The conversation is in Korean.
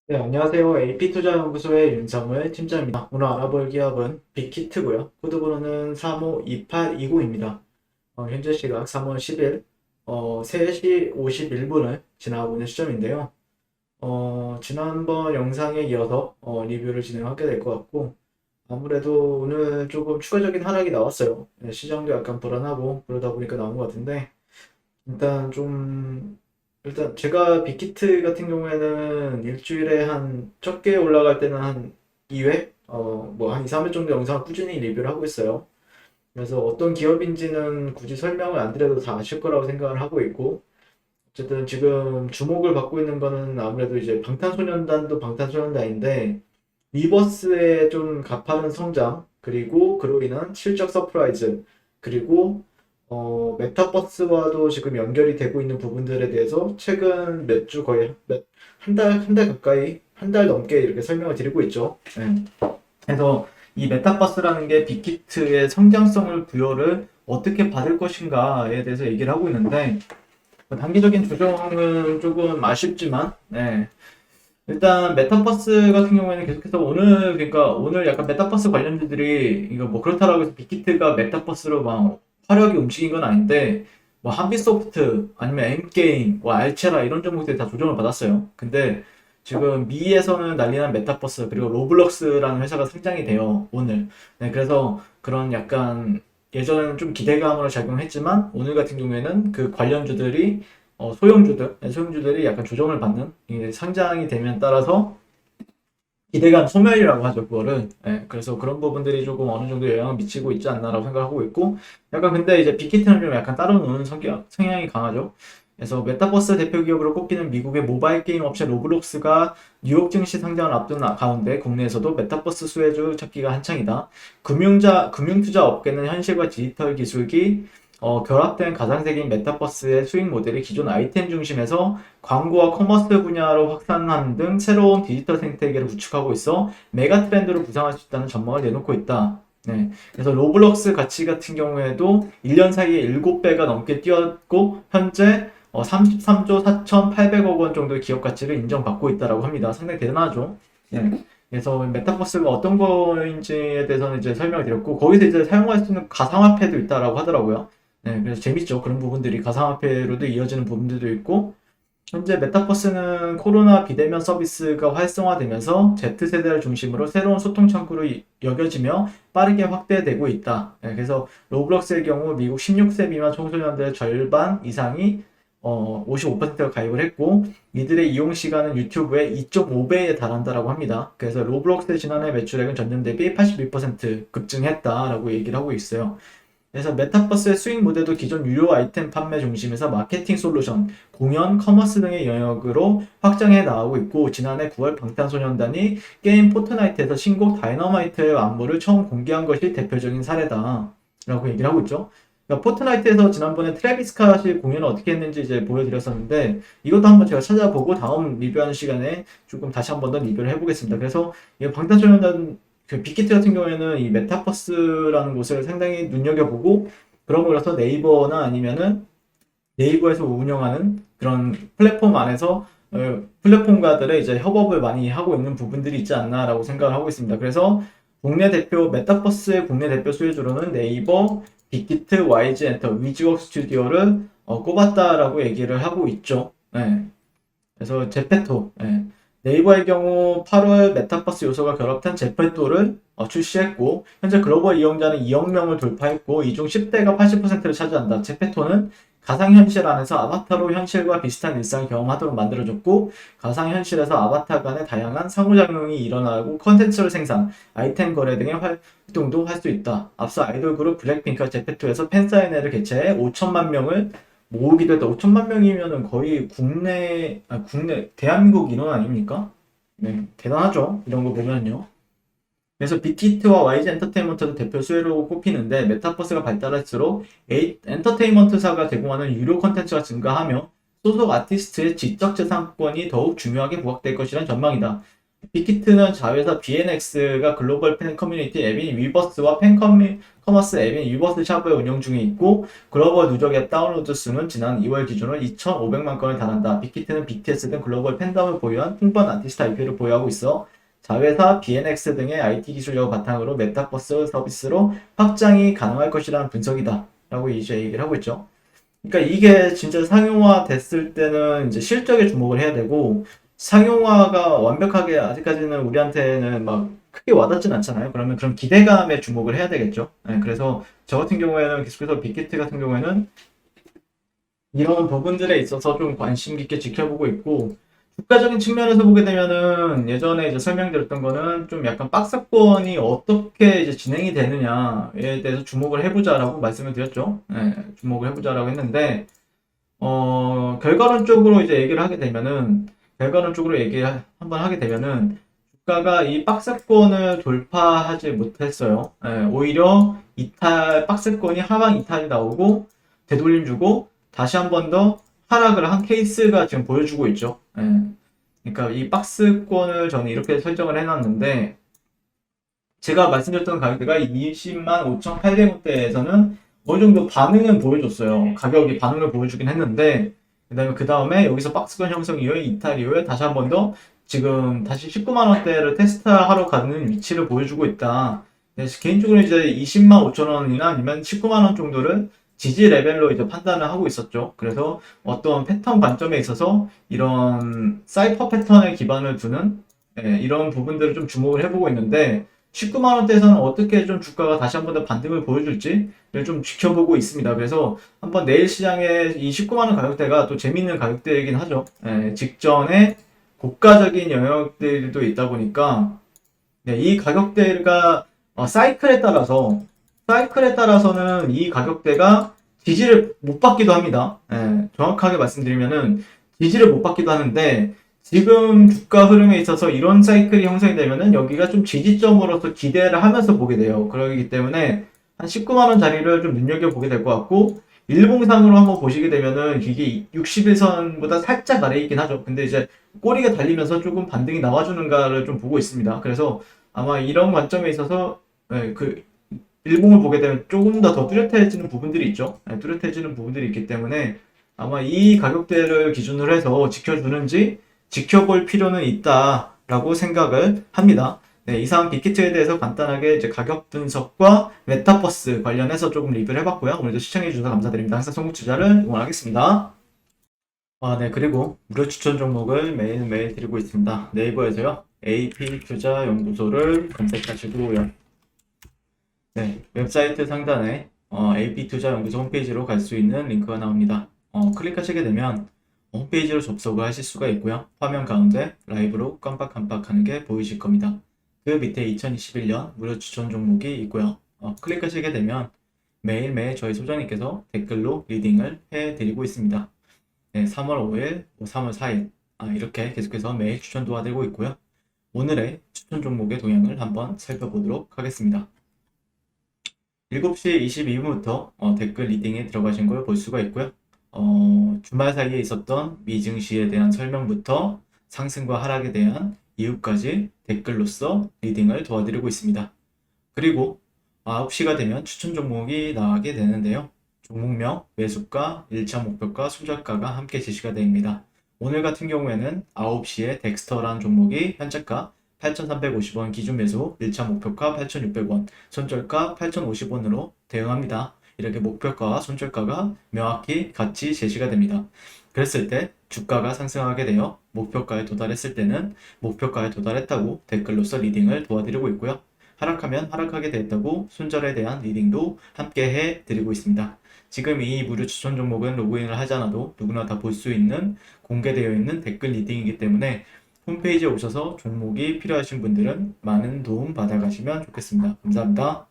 네, 안녕하세요. AP투자연구소의 윤성을 팀장입니다. 오늘 알아볼 기업은 빅히트고요. 코드번호는 352820입니다. 현재 시각 3월 10일 3시 51분을 지나고 있는 시점인데요. 지난번 영상에 이어서 리뷰를 진행하게 될 것 같고, 아무래도 오늘 조금 추가적인 하락이 나왔어요. 네, 시장도 약간 불안하고 그러다 보니까 나온 것 같은데, 일단 좀 일단 제가 빅히트 같은 경우에는 일주일에 한 적게 올라갈 때는 한 2회 뭐 한 2, 3회 정도 영상을 꾸준히 리뷰를 하고 있어요. 그래서 어떤 기업인지는 굳이 설명을 안 드려도 다 아실 거라고 생각을 하고 있고, 어쨌든 지금 주목을 받고 있는 거는 아무래도 이제 방탄소년단도 방탄소년단인데, 리버스의 좀 가파른 성장, 그리고 그로 인한 실적 서프라이즈, 그리고 메타버스와도 지금 연결이 되고 있는 부분들에 대해서 최근 몇 주 거의 한 달 가까이, 한 달 넘게 이렇게 설명을 드리고 있죠. 네. 그래서 이 메타버스라는 게 빅히트의 성장성을 부여를 어떻게 받을 것인가에 대해서 얘기를 하고 있는데, 단기적인 조정은 조금 아쉽지만, 네. 일단 메타버스 같은 경우에는 계속해서 그러니까 오늘 약간 메타버스 관련주들이 이거 뭐 그렇다라고 해서 빅히트가 메타버스로 막 화려하게 움직인 건 아닌데, 뭐 한빛소프트 아니면 M게임, 뭐 알체라 이런 종목들이 다 조정을 받았어요. 근데 지금 미에서는 난리난 메타버스, 그리고 로블록스라는 회사가 상장이 돼요, 오늘. 네, 그래서 그런 약간 예전에는 좀 기대감으로 작용했지만 오늘 같은 경우에는 그 관련주들이 소형주들이 약간 조정을 받는, 이게 상장이 되면 따라서 기대감 소멸이라고 하죠, 그거를. 예, 그래서 그런 부분들이 조금 어느 정도 영향을 미치고 있지 않나라고 생각하고 있고, 약간 근데 이제 빅히트는 좀 약간 따로 노는 성향이 강하죠. 그래서 메타버스 대표 기업으로 꼽히는 미국의 모바일 게임 업체 로블록스가 뉴욕 증시 상장을 앞둔 가운데 국내에서도 메타버스 수혜주 찾기가 한창이다. 금융투자 업계는 현실과 디지털 기술이 결합된 가상세계인 메타버스의 수익 모델이 기존 아이템 중심에서 광고와 커머스 분야로 확산하는 등 새로운 디지털 생태계를 구축하고 있어 메가 트렌드로 부상할 수 있다는 전망을 내놓고 있다. 네. 그래서 로블록스 가치 같은 경우에도 1년 사이에 7배가 넘게 뛰었고, 현재 33조 4,800억 원 정도의 기업 가치를 인정받고 있다라고 합니다. 상당히 대단하죠. 네. 그래서 메타버스가 어떤 거인지에 대해서는 이제 설명을 드렸고, 거기서 이제 사용할 수 있는 가상화폐도 있다라고 하더라고요. 네, 그래서 재밌죠. 그런 부분들이 가상화폐로도 이어지는 부분들도 있고, 현재 메타버스는 코로나 비대면 서비스가 활성화되면서 Z세대를 중심으로 새로운 소통 창구로 여겨지며 빠르게 확대되고 있다. 네, 그래서 로블록스의 경우 미국 16세 미만 청소년들의 절반 이상이 55%가 가입을 했고, 이들의 이용 시간은 유튜브의 2.5배에 달한다라고 합니다. 그래서 로블록스의 지난해 매출액은 전년 대비 81% 급증했다라고 얘기를 하고 있어요. 그래서 메타버스의 수익 모델도 기존 유료 아이템 판매 중심에서 마케팅 솔루션, 공연, 커머스 등의 영역으로 확장해 나가고 있고, 지난해 9월 방탄소년단이 게임 포트나이트에서 신곡 다이너마이트의 안무를 처음 공개한 것이 대표적인 사례다 라고 얘기를 하고 있죠. 그러니까 포트나이트에서 지난번에 트래비스 스캇이 공연을 어떻게 했는지 이제 보여드렸었는데, 이것도 한번 제가 찾아보고 다음 리뷰하는 시간에 조금 다시 한번 더 리뷰를 해보겠습니다. 그래서 이 방탄소년단 그 빅히트 같은 경우에는 이 메타버스라는 곳을 상당히 눈여겨보고, 그런 거라서 네이버나 아니면은 네이버에서 운영하는 그런 플랫폼 안에서 플랫폼가들의 이제 협업을 많이 하고 있는 부분들이 있지 않나라고 생각을 하고 있습니다. 그래서 메타버스의 국내 대표 수혜주로는 네이버, 빅히트, YG엔터, 위즈웍 스튜디오를 꼽았다라고 얘기를 하고 있죠. 네. 그래서 제페토, 예. 네이버의 경우 8월 메타버스 요소가 결합된 제페토를 출시했고, 현재 글로벌 이용자는 2억 명을 돌파했고, 이 중 10대가 80%를 차지한다. 제페토는 가상현실 안에서 아바타로 현실과 비슷한 일상을 경험하도록 만들어졌고, 가상현실에서 아바타 간의 다양한 상호작용이 일어나고 컨텐츠를 생산, 아이템 거래 등의 활동도 할 수 있다. 앞서 아이돌 그룹 블랙핑크가 제페토에서 팬사인회를 개최해 5천만 명을 모으기도 했다. 5천만 명이면은 거의 국내, 대한민국 인원 아닙니까? 네, 대단하죠. 이런 거 보면요. 그래서 빅히트와 YG 엔터테인먼트도 대표 수혜로 꼽히는데, 메타버스가 발달할수록 엔터테인먼트사가 제공하는 유료 콘텐츠가 증가하며 소속 아티스트의 지적 재산권이 더욱 중요하게 부각될 것이라는 전망이다. 빅히트는 자회사 BNX가 글로벌 팬 커뮤니티 앱인 위버스와 커머스 앱인 위버스 샵을 운영 중에 있고 글로벌 누적 앱 다운로드 수는 지난 2월 기준으로 2,500만 건을 달한다. 빅히트는 BTS 등 글로벌 팬덤을 보유한 풍부한 아티스트 IP를 보유하고 있어 자회사 BNX 등의 IT 기술력을 바탕으로 메타버스 서비스로 확장이 가능할 것이라는 분석이다. 라고 이제 얘기를 하고 있죠. 그러니까 이게 진짜 상용화 됐을 때는 이제 실적에 주목을 해야 되고 상용화가 완벽하게 아직까지는 우리한테는 막 크게 와닿진 않잖아요. 그러면 그런 기대감에 주목을 해야 되겠죠. 네, 그래서 저 같은 경우에는 계속해서 빅히트 같은 경우에는 이런 부분들에 있어서 좀 관심 깊게 지켜보고 있고 주가적인 측면에서 보게 되면은 예전에 이제 설명드렸던 거는 좀 약간 박스권이 어떻게 이제 진행이 되느냐에 대해서 주목을 해보자라고 말씀을 드렸죠. 네, 주목을 해보자라고 했는데 결과론적으로 이제 얘기를 하게 되면은, 결과론적으로 한번 하게 되면은, 주가가 이 박스권을 돌파하지 못했어요. 예, 오히려 박스권이 하방 이탈이 나오고, 되돌림 주고, 다시 한 번 더 하락을 한 케이스가 지금 보여주고 있죠. 예. 그러니까 이 박스권을 저는 이렇게 설정을 해놨는데, 제가 말씀드렸던 가격대가 20만 5,800원대에서는 어느 정도 반응은 보여줬어요. 가격이 반응을 보여주긴 했는데, 그 다음에 여기서 박스권 형성 이후에 이탈 이후에 다시 한 번 더 지금 다시 19만 원대를 테스트하러 가는 위치를 보여주고 있다. 개인적으로 이제 20만 5천 원이나 아니면 19만 원 정도를 지지 레벨로 이제 판단을 하고 있었죠. 그래서 어떤 패턴 관점에 있어서 이런 사이퍼 패턴에 기반을 두는 이런 부분들을 좀 주목을 해보고 있는데 19만 원대에서는 어떻게 좀 주가가 다시 한 번 더 반등을 보여줄지를 좀 지켜보고 있습니다. 그래서 한번 내일 시장에 이 19만 원 가격대가 또 재밌는 가격대이긴 하죠. 직전에 고가적인 영역들도 있다 보니까 이 가격대가 사이클에 따라서는 이 가격대가 지지를 못 받기도 합니다. 정확하게 말씀드리면은 지지를 못 받기도 하는데 지금 주가 흐름에 있어서 이런 사이클이 형성이 되면은 여기가 좀 지지점으로서 기대를 하면서 보게 돼요. 그러기 때문에 한 19만 원 자리를 좀 눈여겨보게 될 것 같고 일봉상으로 한번 보시게 되면은 이게 61선보다 살짝 아래에 있긴 하죠. 근데 이제 꼬리가 달리면서 조금 반등이 나와주는가를 좀 보고 있습니다. 그래서 아마 이런 관점에 있어서 그 일봉을 보게 되면 조금 더 뚜렷해지는 부분들이 있죠. 뚜렷해지는 부분들이 있기 때문에 아마 이 가격대를 기준으로 해서 지켜주는지 지켜볼 필요는 있다라고 생각을 합니다. 네, 이상 빅히트에 대해서 간단하게 이제 가격 분석과 메타버스 관련해서 조금 리뷰를 해봤고요. 오늘도 시청해주셔서 감사드립니다. 항상 송국투자를 응원하겠습니다. 네, 그리고 무료 추천 종목을 매일매일 드리고 있습니다. 네이버에서요, AP투자연구소를 검색하시고요. 네, 웹사이트 상단에 AP투자연구소 홈페이지로 갈 수 있는 링크가 나옵니다. 클릭하시게 되면 홈페이지로 접속을 하실 수가 있고요. 화면 가운데 라이브로 깜빡깜빡하는 게 보이실 겁니다. 그 밑에 2021년 무료 추천 종목이 있고요. 클릭하시게 되면 매일매일 저희 소장님께서 댓글로 리딩을 해드리고 있습니다. 네, 3월 5일, 3월 4일 이렇게 계속해서 매일 추천 도와드리고 있고요. 오늘의 추천 종목의 동향을 한번 살펴보도록 하겠습니다. 7시 22분부터 댓글 리딩에 들어가신 걸 볼 수가 있고요. 주말 사이에 있었던 미증시에 대한 설명부터 상승과 하락에 대한 이유까지 댓글로서 리딩을 도와드리고 있습니다. 그리고 9시가 되면 추천 종목이 나가게 되는데요. 종목명, 매수가, 1차 목표가, 손절가가 함께 제시가 됩니다. 오늘 같은 경우에는 9시에 덱스터라는 종목이 현재가 8,350원 기준 매수, 1차 목표가 8,600원, 손절가 8,050원으로 대응합니다. 이렇게 목표가와 손절가가 명확히 같이 제시가 됩니다. 그랬을 때 주가가 상승하게 되어 목표가에 도달했을 때는 목표가에 도달했다고 댓글로서 리딩을 도와드리고 있고요. 하락하면 하락하게 됐다고 손절에 대한 리딩도 함께 해드리고 있습니다. 지금 이 무료 추천 종목은 로그인을 하지 않아도 누구나 다 볼 수 있는 공개되어 있는 댓글 리딩이기 때문에 홈페이지에 오셔서 종목이 필요하신 분들은 많은 도움 받아가시면 좋겠습니다. 감사합니다.